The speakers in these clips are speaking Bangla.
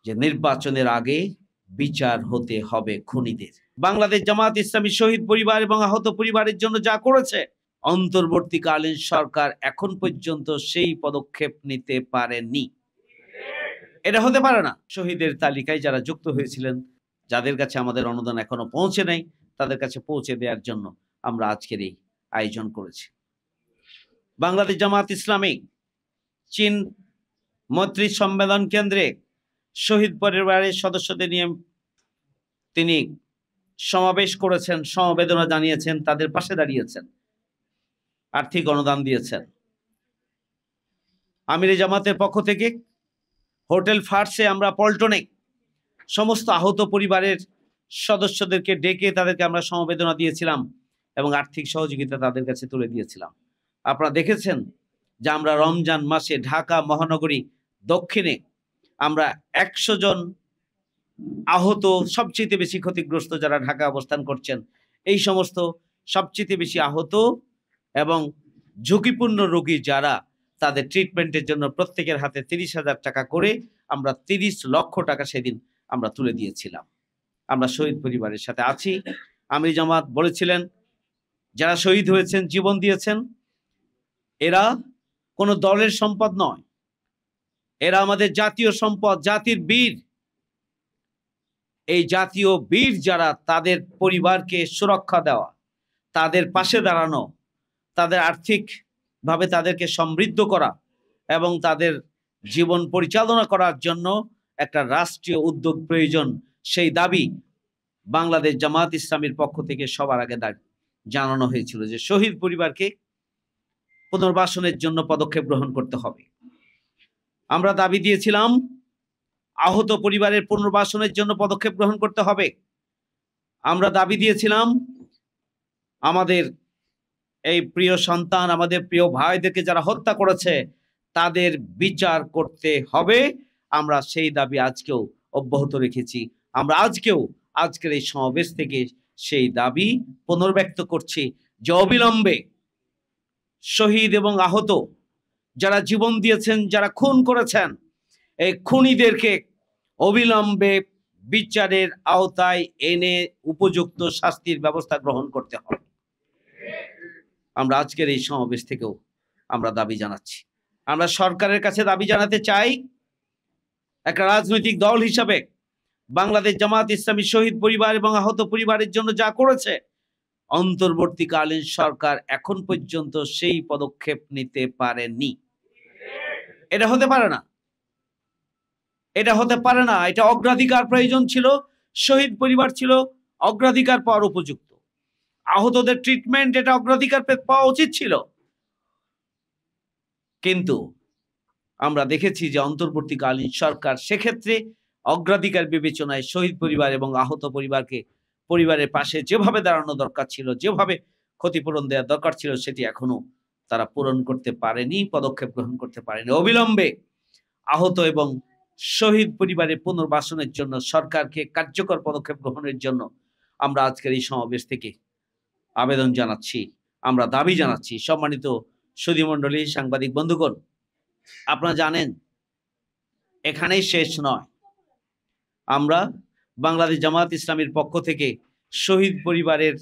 যে নির্বাচনের আগে বিচার হতে হবে খুনিদের। বাংলাদেশ জামাত ইসলামী শহীদ পরিবার এবং আহত পরিবারের জন্য যা করেছে, অন্তর্বর্তীকালীন সরকার এখন পর্যন্ত সেই পদক্ষেপ নিতে পারেনি। এটা হতে পারে না। শহীদের তালিকায় যারা যুক্ত হয়েছিলেন, যাদের কাছে আমাদের অনুদান এখনো পৌঁছে নাই, তাদের কাছে পৌঁছে দেওয়ার জন্য আমরা আজকের এই আয়োজন করেছি। বাংলাদেশ জামাত ইসলামী চীন মৈত্রী সম্মেলন কেন্দ্রে শহীদ পরিবারের সদস্যদের নিয়ে তিনি সমাবেশ করেছেন, সমবেদনা জানিয়েছেন, তাদের পাশে দাঁড়িয়েছেন, আর্থিক অনুদান দিয়েছেন। আমিরে জামাতের পক্ষ থেকে হোটেল ফার্সে আমরা পল্টনে সমস্ত আহত পরিবারের সদস্যদেরকে ডেকে তাদেরকে আমরা সমবেদনা দিয়েছিলাম এবং আর্থিক সহযোগিতা তাদের কাছে তুলে দিয়েছিলাম। আপনারা দেখেছেন যে আমরা রমজান মাসে ঢাকা মহানগরী দক্ষিণে আমরা 100 জন আহত, সবচেয়ে বেশি ক্ষতিগ্রস্ত যারা ঢাকা অবস্থান করছেন, এই সমস্ত সবচেয়ে বেশি আহত এবং ঝুঁকিপূর্ণ রোগী যারা, তাদের ট্রিটমেন্টের জন্য প্রত্যেকের হাতে 30,000 টাকা করে আমরা 30 লক্ষ টাকা সেদিন আমরা তুলে দিয়েছিলাম। আমরা শহীদ পরিবারের সাথে আছি। আমির জামাত বলেছিলেন, যারা শহীদ হয়েছেন, জীবন দিয়েছেন, এরা কোনো দলের সম্পদ নয়, এরা আমাদের জাতীয় সম্পদ, জাতির বীর। এই জাতীয় বীর যারা, তাদের পরিবারকে সুরক্ষা দেওয়া, তাদের পাশে দাঁড়ানো, তাদের আর্থিকভাবে তাদেরকে সমৃদ্ধ করা এবং তাদের জীবন পরিচালনা করার জন্য একটা রাষ্ট্রীয় উদ্যোগ প্রয়োজন, সেই দাবি বাংলাদেশ জামাত ইসলামীর পক্ষ থেকে সবার আগে জানানো হয়েছিল যে শহীদ পরিবারকে পুনর্বাসনের জন্য পদক্ষেপ গ্রহণ করতে হবে। আমরা দাবি দিয়েছিলাম আহত পরিবারের পুনর্বাসনের জন্য পদক্ষেপ গ্রহণ করতে হবে। আমরা দাবি দিয়েছিলাম আমাদের এই প্রিয় সন্তান, আমাদের প্রিয় ভাইদেরকে যারা হত্যা করেছে, তাদের বিচার করতে হবে। আমরা সেই দাবি আজকেও অব্যাহত রেখেছি। আমরা আজকের এই সমাবেশ থেকে সেই দাবি পুনর্ব্যক্ত করছি যে অবিলম্বে শহীদ এবং আহত যারা জীবন দিয়েছেন, যারা খুন করেছেন, এই খুনিদেরকে অবিলম্বে বিচারের আওতায় এনে উপযুক্ত শাস্তির ব্যবস্থা গ্রহণ করতে হবে। আমরা আজকের এই সমাবেশ থেকেও আমরা দাবি জানাচ্ছি। আমরা সরকারের কাছে দাবি জানাতে চাই, একটা রাজনৈতিক দল হিসাবে বাংলাদেশ জামাত ইসলামী শহীদ পরিবার এবং আহত পরিবারের জন্য যা করেছে, অন্তর্বর্তীকালীন সরকার এখন পর্যন্ত সেই পদক্ষেপ নিতে পারেনি। এটা হতে পারে না, এটা হতে পারে না। এটা অগ্রাধিকার প্রয়োজন ছিল, শহীদ পরিবার ছিল অগ্রাধিকার পাওয়ার উপযুক্ত, আহতদের ট্রিটমেন্ট এটা অগ্রাধিকার পাওয়া উচিত ছিল। কিন্তু আমরা দেখেছি যে অন্তর্বর্তীকালীন সরকার সেক্ষেত্রে অগ্রাধিকার বিবেচনায় শহীদ পরিবার এবং আহত পরিবারের পাশে যেভাবে দাঁড়ানো দরকার ছিল, যেভাবে ক্ষতিপূরণ দেওয়া দরকার ছিল, সেটি এখনো তারা পূরণ করতে পারেনি, পদক্ষেপ গ্রহণ করতে পারেনি। অবিলম্বে আহত এবং শহীদ পরিবারের পুনর্বাসনের জন্য সরকারকে কার্যকর পদক্ষেপ গ্রহণের জন্য আমরা আজকের এই সমাবেশ থেকে আবেদন জানাচ্ছি, আমরা দাবি জানাচ্ছি। সম্মানিত সুধীমণ্ডলী, সাংবাদিক বন্ধুগণ, আপনারা জানেন এখানেই শেষ নয়। আমরা বাংলাদেশ জামাত ইসলামীর পক্ষ থেকে শহীদ পরিবারের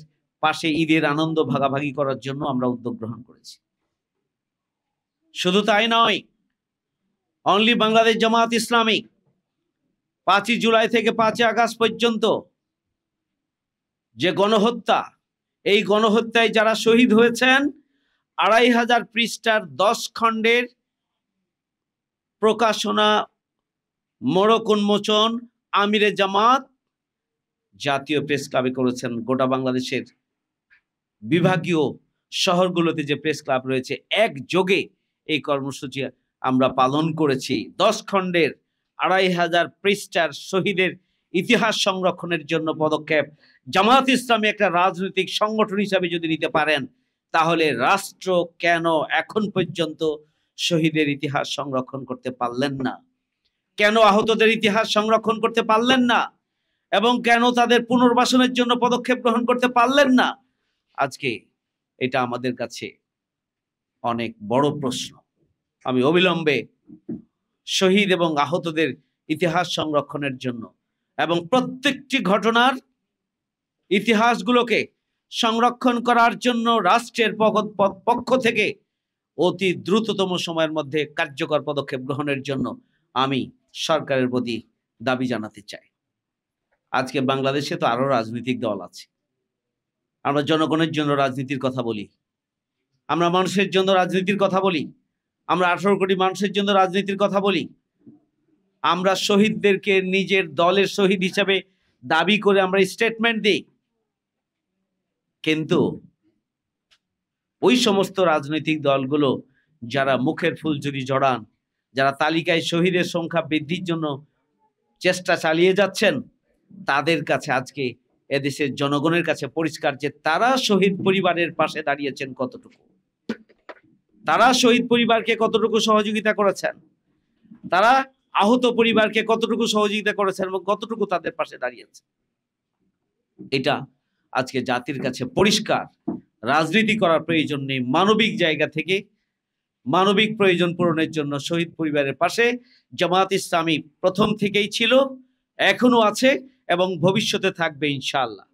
পাশে ঈদের আনন্দ ভাগাভাগি করার জন্য আমরা উদ্যোগ গ্রহণ করেছি। শুধু তাই নয়, অনলি বাংলাদেশ জামাত ইসলামী 5ই জুলাই থেকে 5ই আগস্ট পর্যন্ত যে গণহত্যা, এই গণহত্যায় যারা শহীদ হয়েছেন, 2500 পৃষ্ঠার 10 খণ্ডের প্রকাশনা মোড়ক উন্মোচন আমিরে জামাত জাতীয় প্রেস ক্লাবে করেছেন। গোটা বাংলাদেশের বিভাগীয় শহরগুলোতে যে প্রেস ক্লাব রয়েছে, একযোগে এই কর্মসূচি আমরা পালন করেছি। 10 খণ্ডের 2500 পৃষ্ঠার শহীদের ইতিহাস সংরক্ষণের জন্য পদক্ষেপ জামাত ইসলামী একটা রাজনৈতিক সংগঠন হিসাবে যদি নিতে পারেন, তাহলে রাষ্ট্র কেন এখন পর্যন্ত শহীদের ইতিহাস সংরক্ষণ করতে পারলেন না? কেন আহতদের ইতিহাস সংরক্ষণ করতে পারলেন না? এবং কেন তাদের পুনর্বাসনের জন্য পদক্ষেপ গ্রহণ করতে পারলেন না? আজকে এটা আমাদের কাছে অনেক বড় প্রশ্ন। আমি অবিলম্বে শহীদ এবং আহতদের ইতিহাস সংরক্ষণের জন্য এবং প্রত্যেকটি ঘটনার ইতিহাসগুলোকে সংরক্ষণ করার জন্য রাষ্ট্রের পক্ষ থেকে অতি দ্রুততম সময়ের মধ্যে কার্যকর পদক্ষেপ গ্রহণের জন্য আমি সরকারের প্রতি দাবি জানাতে চাই। আজকে বাংলাদেশে তো আরো রাজনৈতিক দল আছে। আমরা জনগণের জন্য রাজনীতির কথা বলি, আমরা মানুষের জন্য রাজনীতির কথা বলি, আমরা 18 কোটি মানুষের জন্য রাজনীতির কথা বলি। আমরা শহীদদেরকে নিজের দলের শহীদ হিসাবে দাবি করে আমরা স্টেটমেন্ট দিই, কিন্তু ওই সমস্ত রাজনৈতিক দলগুলো যারা মুখের ফুলঝুরি জড়ান, যারা তালিকায় শহীদের সংখ্যা বৃদ্ধির জন্য চেষ্টা চালিয়ে যাচ্ছেন, তাদের কাছে আজকে এদেশের জনগণের কাছে পরিষ্কার যে তারা শহীদ পরিবারের পাশে দাঁড়িয়েছেন কতটুকু, তারা শহীদ পরিবারকে কতটুকু সহযোগিতা করেছেন, তারা আহত পরিবারকে কতটুকু সহযোগিতা করেছেন এবং কতটুকু তাদের পাশে দাঁড়িয়েছে। এটা আজকে জাতির কাছে পরিষ্কার। রাজনীতি করার প্রয়োজন নেই, মানবিক জায়গা থেকে মানবিক প্রয়োজন পূরণের জন্য শহীদ পরিবারের পাশে জামায়াত ইসলামী প্রথম থেকেই ছিল, এখনো আছে এবং ভবিষ্যতে থাকবে ইনশাআল্লাহ।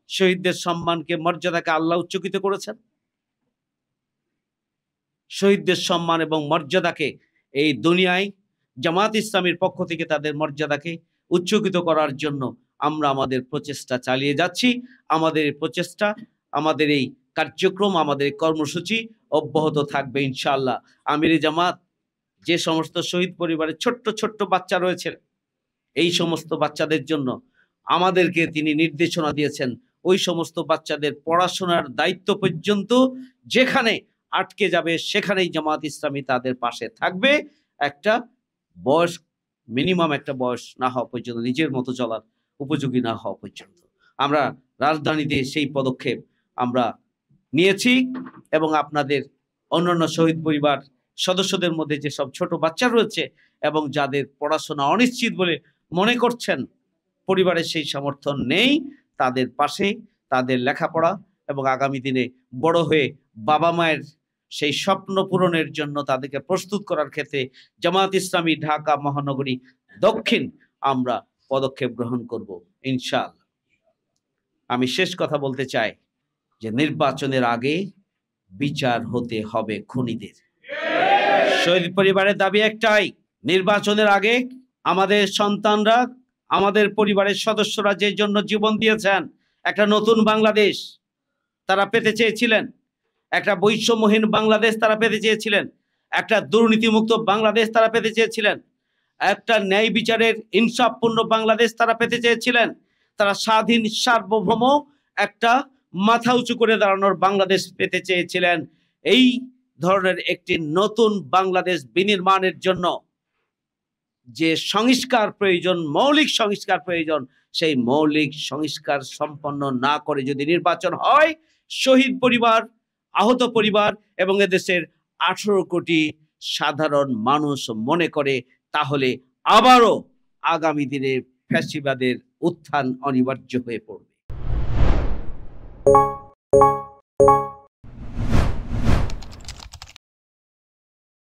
শহীদদের সম্মানকে, মর্যাদাকে আল্লাহ উচ্চকিত করেছেন। শহীদদের সম্মান এবং মর্যাদাকে এই দুনিয়ায় জামায়াত ইসলামীর পক্ষ থেকে তাদের মর্যাদাকে উচ্চকিত করার জন্য আমরা আমাদের প্রচেষ্টা চালিয়ে যাচ্ছি। আমাদের এই প্রচেষ্টা, আমাদের এই কার্যক্রম, আমাদের কর্মসূচি অব্যাহত থাকবে ইনশাআল্লাহ। আমিরে জামাত যে সমস্ত শহীদ পরিবারের ছোট্ট ছোট্ট বাচ্চা রয়েছে, এই সমস্ত বাচ্চাদের জন্য আমাদেরকে তিনি নির্দেশনা দিয়েছেন ওই সমস্ত বাচ্চাদের পড়াশোনার দায়িত্ব পর্যন্ত যেখানে আটকে যাবে সেখানেই জামায়াত ইসলামী তাদের পাশে থাকবে। একটা বয়স, মিনিমাম একটা বয়স না হওয়া পর্যন্ত, নিজের মতো চলার উপযোগী না হওয়া পর্যন্ত। আমরা রাজধানীতে সেই পদক্ষেপ আমরা নিয়েছি এবং আপনাদের অন্যান্য শহীদ পরিবার সদস্যদের মধ্যে যে সব ছোট বাচ্চা রয়েছে এবং যাদের পড়াশোনা অনিশ্চিত বলে মনে করছেন, পরিবারের সেই সমর্থন নেই, তাদের পাশে তাদের লেখাপড়া এবং আগামী দিনে বড় হয়ে বাবা মায়ের সেই স্বপ্ন পূরণের জন্য তাদেরকে প্রস্তুত করার ক্ষেত্রে জামায়াত ইসলামী ঢাকা মহানগরী দক্ষিণ আমরা পদক্ষেপ গ্রহণ করব ইনশাআল্লাহ। আমি শেষ কথা বলতে চাই যে নির্বাচনের আগে বিচার হতে হবে খুনিদের। শহীদ পরিবারের দাবি একটাই, নির্বাচনের আগে আমাদের সন্তানরা, আমাদের পরিবারের সদস্যরা যে জন্য জীবন দিয়েছেন, একটা নতুন বাংলাদেশ তারা পেতে চেয়েছিলেন, একটা বৈষম্যহীন বাংলাদেশ তারা পেতে চেয়েছিলেন, একটা দুর্নীতিমুক্ত বাংলাদেশ তারা পেতে চেয়েছিলেন, একটা ন্যায় বিচারের ইনসাফপূর্ণ বাংলাদেশ তারা পেতে চেয়েছিলেন, তারা স্বাধীন সার্বভৌম একটা মাথা উঁচু করে দাঁড়ানোর বাংলাদেশ পেতে চেয়েছিলেন। এই ধরনের একটি নতুন বাংলাদেশ বিনির্মাণের জন্য যে সংস্কার প্রয়োজন, মৌলিক সংস্কার প্রয়োজন, সেই মৌলিক সংস্কার সম্পন্ন না করে যদি নির্বাচন হয়, শহীদ পরিবার, আহত পরিবার এবং এদেশের 18 কোটি সাধারণ মানুষ মনে করে, তাহলে আবারও আগামী দিনে ফ্যাসিবাদের উত্থান অনিবার্য হয়ে পড়বে।